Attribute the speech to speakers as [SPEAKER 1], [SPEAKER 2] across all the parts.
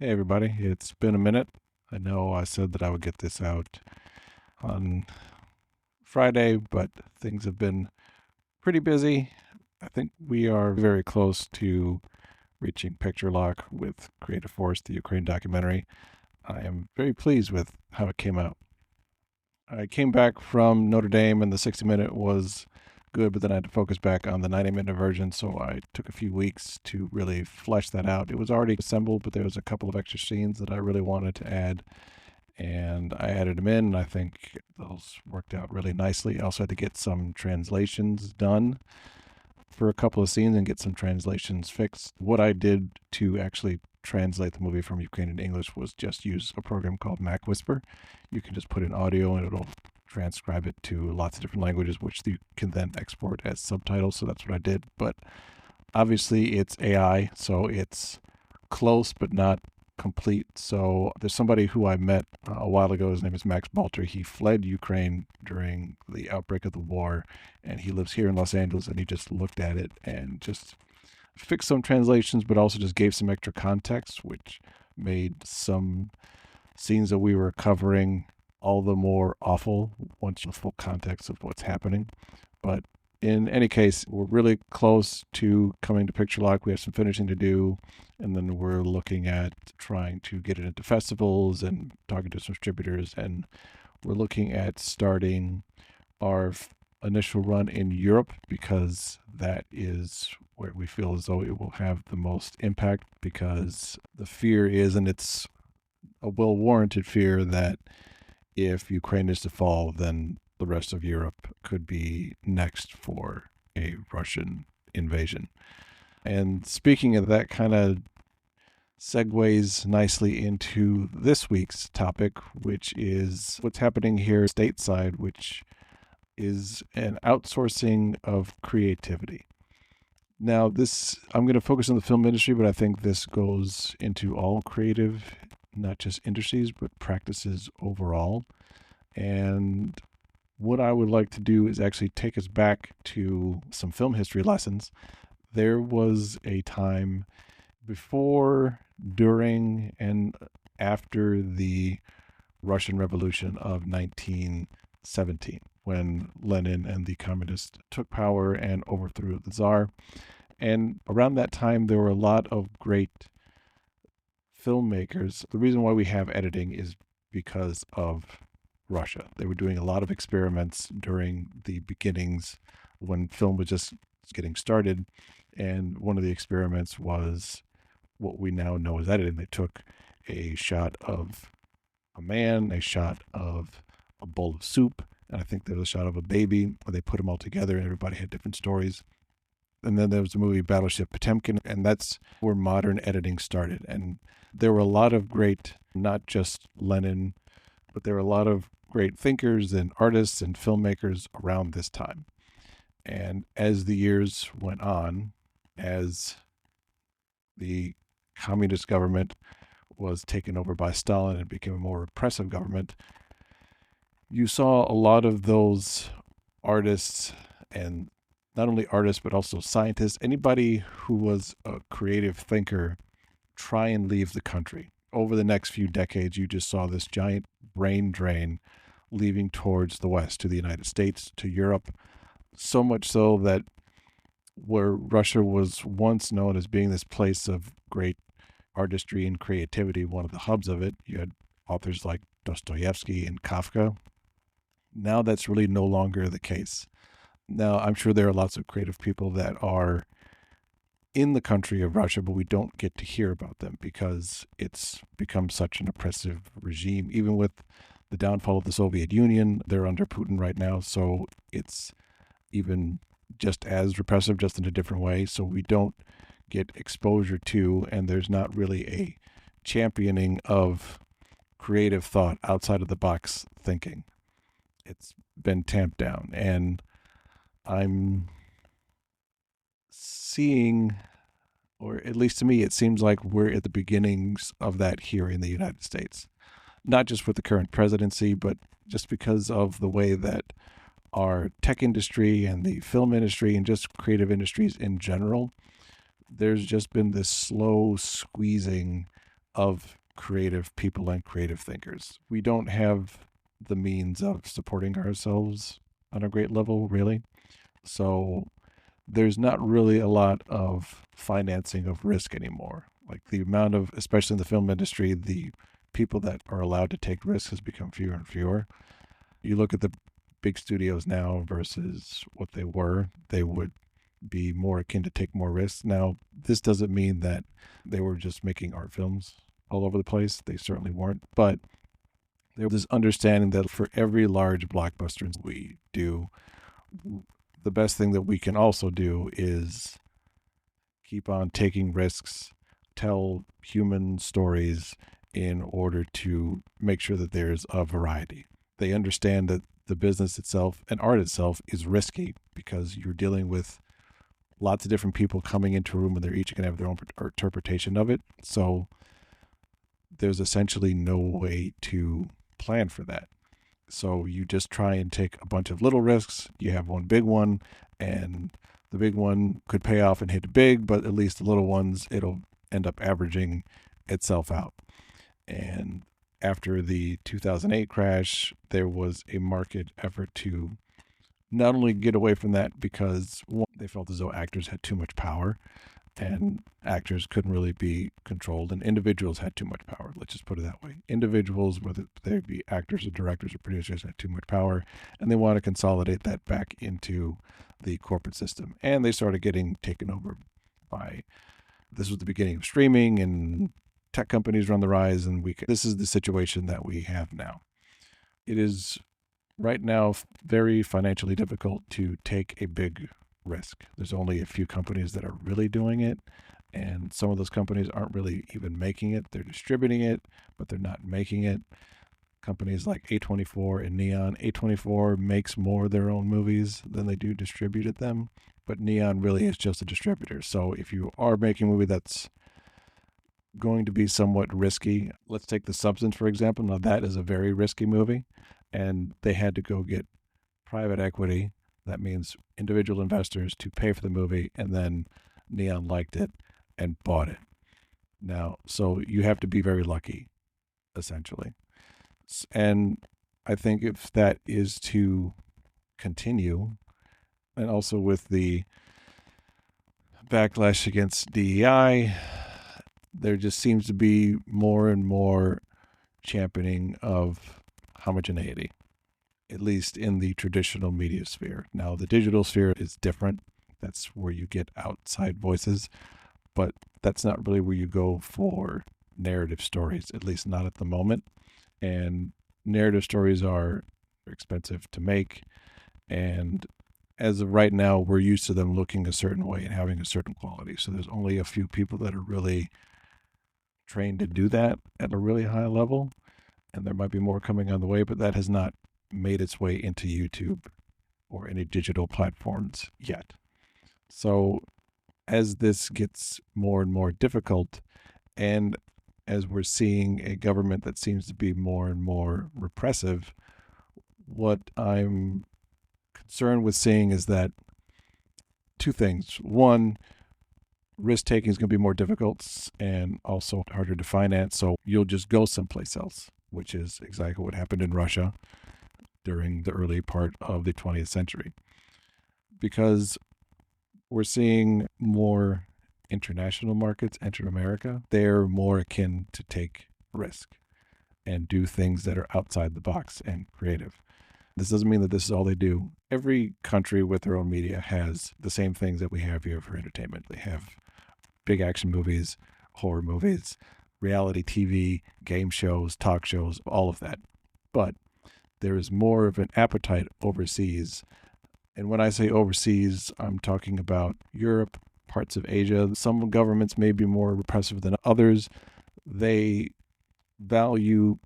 [SPEAKER 1] Hey everybody, it's been a minute. I know I said that I would get this out on Friday, but things have been pretty busy. I think we are very close to reaching picture lock with Creative Force, the Ukraine documentary. I am very pleased with how it came out. I came back from Notre Dame and the 60-minute was good, but then I had to focus back on the 90-minute version, so I took a few weeks to really flesh that out. It was already assembled, but there was a couple of extra scenes that I really wanted to add, and I added them in, and I think those worked out really nicely. I also had to get some translations done for a couple of scenes and get some translations fixed. What I did to actually translate the movie from Ukrainian to English was just use a program called Mac Whisper. You can just put in audio and it'll transcribe it to lots of different languages, which you can then export as subtitles. So that's what I did. But obviously it's AI, so it's close but not complete. So there's somebody who I met a while ago. His name is Max Balter. He fled Ukraine during the outbreak of the war, and he lives here in Los Angeles, and he just looked at it and just fixed some translations, but also just gave some extra context, which made some scenes that we were covering all the more awful once you have the full context of what's happening. But in any case, we're really close to coming to picture lock. We have some finishing to do, and then we're looking at trying to get it into festivals and talking to some distributors, and we're looking at starting our initial run in Europe because that is where we feel as though it will have the most impact, because the fear is, and it's a well-warranted fear, that if Ukraine is to fall, then the rest of Europe could be next for a Russian invasion. And speaking of that, kind of segues nicely into this week's topic, which is what's happening here stateside, which is an outsourcing of creativity. Now, I'm going to focus on the film industry, but I think this goes into all creative, not just industries, but practices overall. And what I would like to do is actually take us back to some film history lessons. There was a time before, during, and after the Russian Revolution of 1917, when Lenin and the communists took power and overthrew the Tsar. And around that time, there were a lot of great filmmakers. The reason why we have editing is because of Russia. They were doing a lot of experiments during the beginnings when film was just getting started. And one of the experiments was what we now know as editing. They took a shot of a man, a shot of a bowl of soup, and I think there was a shot of a baby, where they put them all together and everybody had different stories. And then there was the movie Battleship Potemkin, and that's where modern editing started. And there were a lot of great, not just Lenin, but there were a lot of great thinkers and artists and filmmakers around this time. And as the years went on, as the communist government was taken over by Stalin and became a more repressive government, you saw a lot of those artists, and not only artists, but also scientists, anybody who was a creative thinker, try and leave the country. Over the next few decades, you just saw this giant brain drain leaving towards the West, to the United States, to Europe, so much so that where Russia was once known as being this place of great artistry and creativity, one of the hubs of it, you had authors like Dostoevsky and Kafka. Now that's really no longer the case. Now, I'm sure there are lots of creative people that are in the country of Russia, but we don't get to hear about them because it's become such an oppressive regime. Even with the downfall of the Soviet Union, they're under Putin right now, so it's even just as repressive, just in a different way. So we don't get exposure to, and there's not really a championing of creative thought, outside of the box thinking. It's been tamped down, and I'm seeing, or at least to me, it seems like we're at the beginnings of that here in the United States. Not just with the current presidency, but just because of the way that our tech industry and the film industry and just creative industries in general, there's just been this slow squeezing of creative people and creative thinkers. We don't have the means of supporting ourselves on a great level, really. So there's not really a lot of financing of risk anymore. Like the amount of, especially in the film industry, the people that are allowed to take risks has become fewer and fewer. You look at the big studios now versus what they would be more akin to take more risks. Now, this doesn't mean that they were just making art films all over the place. They certainly weren't. But there was this understanding that for every large blockbuster we do, the best thing that we can also do is keep on taking risks, tell human stories in order to make sure that there's a variety. They understand that the business itself and art itself is risky because you're dealing with lots of different people coming into a room and they're each going to have their own interpretation of it. So there's essentially no way to plan for that. So you just try and take a bunch of little risks. You have one big one, and the big one could pay off and hit big, but at least the little ones, it'll end up averaging itself out. And after the 2008 crash, there was a marked effort to not only get away from that because one, they felt as though actors had too much power and actors couldn't really be controlled, and individuals had too much power. Let's just put it that way. Individuals, whether they be actors or directors or producers, had too much power, and they want to consolidate that back into the corporate system. And they started getting taken over by, this was the beginning of streaming, and tech companies were on the rise, and this is the situation that we have now. It is right now very financially difficult to take a big risk. There's only a few companies that are really doing it, and some of those companies aren't really even making it. They're distributing it, but they're not making it. Companies like A24 and Neon. A24 makes more of their own movies than they do distributed them, but Neon really is just a distributor. So if you are making a movie that's going to be somewhat risky, let's take The Substance, for example. Now that is a very risky movie, and they had to go get private equity. That means individual investors to pay for the movie, and then Neon liked it and bought it. Now, so you have to be very lucky, essentially. And I think if that is to continue, and also with the backlash against DEI, there just seems to be more and more championing of homogeneity, at least in the traditional media sphere. Now, the digital sphere is different. That's where you get outside voices, but that's not really where you go for narrative stories, at least not at the moment. And narrative stories are expensive to make. And as of right now, we're used to them looking a certain way and having a certain quality. So there's only a few people that are really trained to do that at a really high level. And there might be more coming on the way, but that has not made its way into YouTube or any digital platforms yet. So as this gets more and more difficult, and as we're seeing a government that seems to be more and more repressive, what I'm concerned with seeing is that two things. One, risk taking is going to be more difficult and also harder to finance. So you'll just go someplace else, which is exactly what happened in Russia during the early part of the 20th century. Because we're seeing more international markets enter America, they're more akin to take risk and do things that are outside the box and creative. This doesn't mean that this is all they do. Every country with their own media has the same things that we have here for entertainment. They have big action movies, horror movies, reality TV, game shows, talk shows, all of that. But there is more of an appetite overseas. And when I say overseas, I'm talking about Europe, parts of Asia. Some governments may be more repressive than others. They value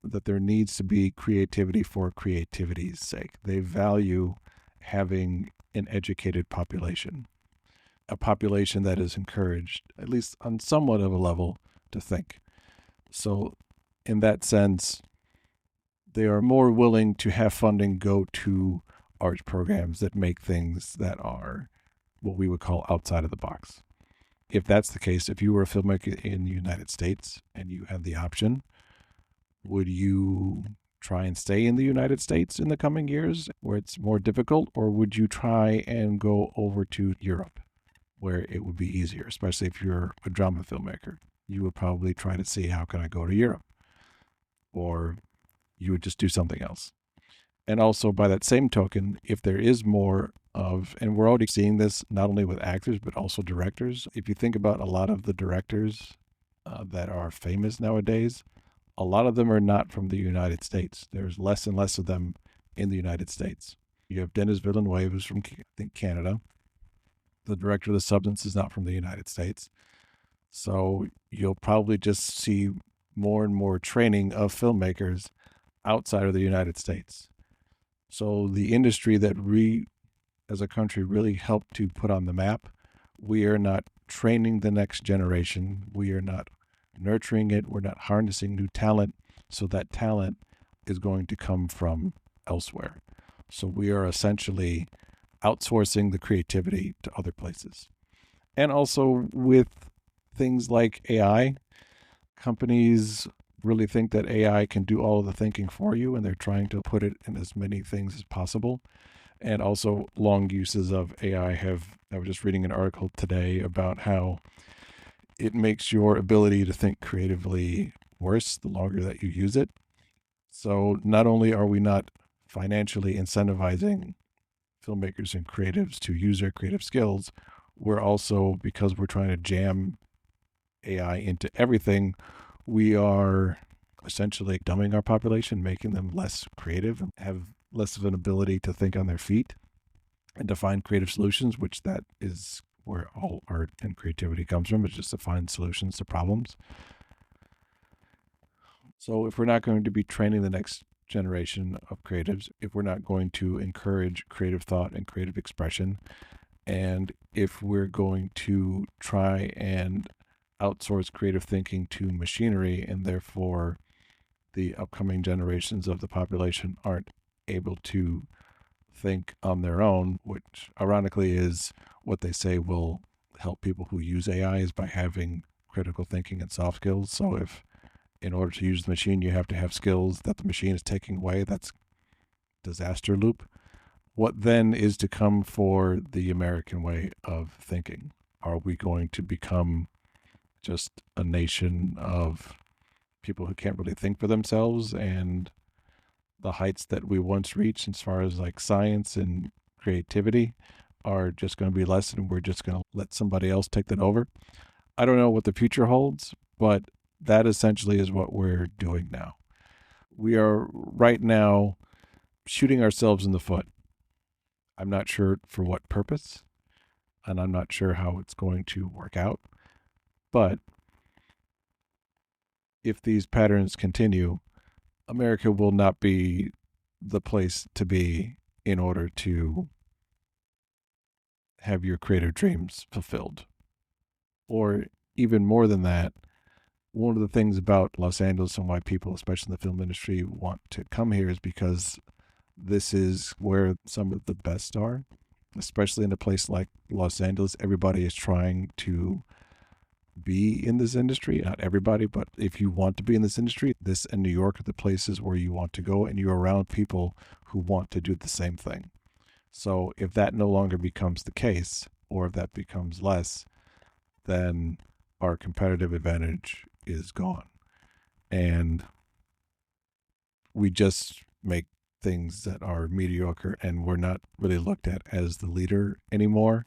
[SPEAKER 1] that there needs to be creativity for creativity's sake. They value having an educated population, a population that is encouraged, at least on somewhat of a level, to think. So in that sense, they are more willing to have funding go to art programs that make things that are what we would call outside of the box. if that's the case, if you were a filmmaker in the United States and you had the option, would you try and stay in the United States in the coming years where it's more difficult, or would you try and go over to Europe where it would be easier, especially if you're a drama filmmaker? You would probably try to see, how can I go to Europe? Or you would just do something else. And also, by that same token, if there is more of, and we're already seeing this not only with actors, but also directors. If you think about a lot of the directors that are famous nowadays, a lot of them are not from the United States. There's less and less of them in the United States. You have Denis Villeneuve, who's from, I think, Canada. The director of The Substance is not from the United States. So you'll probably just see more and more training of filmmakers outside of the United States. So the industry that we as a country really helped to put on the map, we are not training the next generation. We are not nurturing it. We're not harnessing new talent. So that talent is going to come from elsewhere. So we are essentially outsourcing the creativity to other places. And also with things like AI, companies really think that AI can do all of the thinking for you, and they're trying to put it in as many things as possible. And also long uses of AI I was just reading an article today about how it makes your ability to think creatively worse the longer that you use it. So not only are we not financially incentivizing filmmakers and creatives to use their creative skills, we're also, because we're trying to jam AI into everything, we are essentially dumbing our population, making them less creative and have less of an ability to think on their feet and to find creative solutions, which that is where all art and creativity comes from, is just to find solutions to problems. So if we're not going to be training the next generation of creatives, if we're not going to encourage creative thought and creative expression, and if we're going to try and outsource creative thinking to machinery, and therefore the upcoming generations of the population aren't able to think on their own, which ironically is what they say will help people who use AI, is by having critical thinking and soft skills. So if in order to use the machine, you have to have skills that the machine is taking away, that's disaster loop. What then is to come for the American way of thinking? Are we going to become just a nation of people who can't really think for themselves, and the heights that we once reached as far as like science and creativity are just going to be less, and we're just going to let somebody else take that over? I don't know what the future holds, but that essentially is what we're doing now. We are right now shooting ourselves in the foot. I'm not sure for what purpose, and I'm not sure how it's going to work out. But if these patterns continue, America will not be the place to be in order to have your creative dreams fulfilled. Or even more than that, one of the things about Los Angeles and why people, especially in the film industry, want to come here is because this is where some of the best are, especially in a place like Los Angeles. Everybody is trying to be in this industry. Not everybody, but if you want to be in this industry, this and New York are the places where you want to go, and you're around people who want to do the same thing. So if that no longer becomes the case, or if that becomes less, then our competitive advantage is gone. And we just make things that are mediocre, and we're not really looked at as the leader anymore,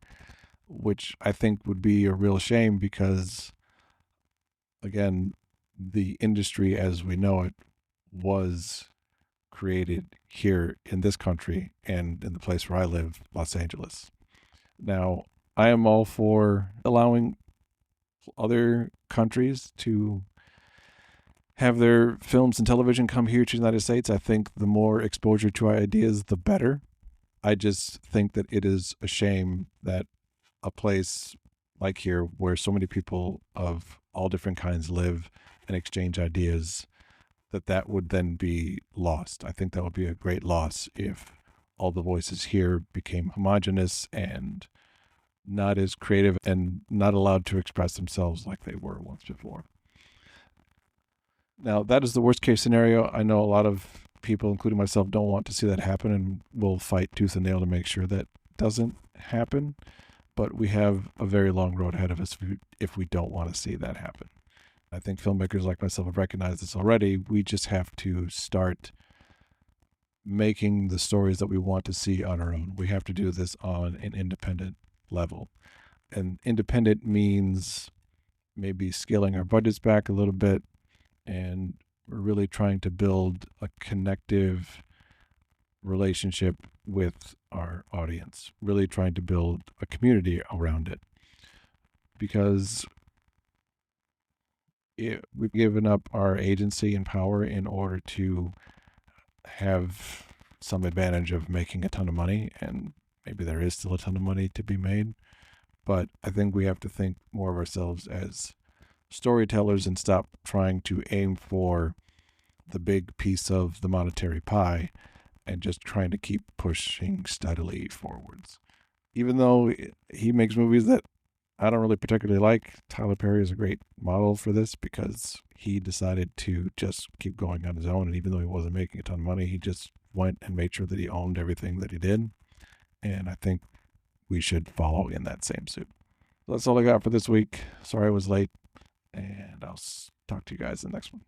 [SPEAKER 1] which I think would be a real shame, because again, the industry as we know it was created here in this country and in the place where I live, Los Angeles. Now, I am all for allowing other countries to have their films and television come here to the United States. I think the more exposure to our ideas, the better. I just think that it is a shame that a place like here, where so many people of all different kinds live and exchange ideas, that would then be lost. I think that would be a great loss if all the voices here became homogenous and not as creative and not allowed to express themselves like they were once before. Now, that is the worst case scenario. I know a lot of people, including myself, don't want to see that happen and will fight tooth and nail to make sure that doesn't happen. But we have a very long road ahead of us if we don't want to see that happen. I think filmmakers like myself have recognized this already. We just have to start making the stories that we want to see on our own. We have to do this on an independent level. And independent means maybe scaling our budgets back a little bit, and we're really trying to build a connective relationship with our audience, really trying to build a community around it. Because we've given up our agency and power in order to have some advantage of making a ton of money, and maybe there is still a ton of money to be made. But I think we have to think more of ourselves as storytellers and stop trying to aim for the big piece of the monetary pie and just trying to keep pushing steadily forwards. Even though he makes movies that I don't really particularly like, Tyler Perry is a great model for this because he decided to just keep going on his own. And even though he wasn't making a ton of money, he just went and made sure that he owned everything that he did. And I think we should follow in that same suit. So that's all I got for this week. Sorry I was late, and I'll talk to you guys in the next one.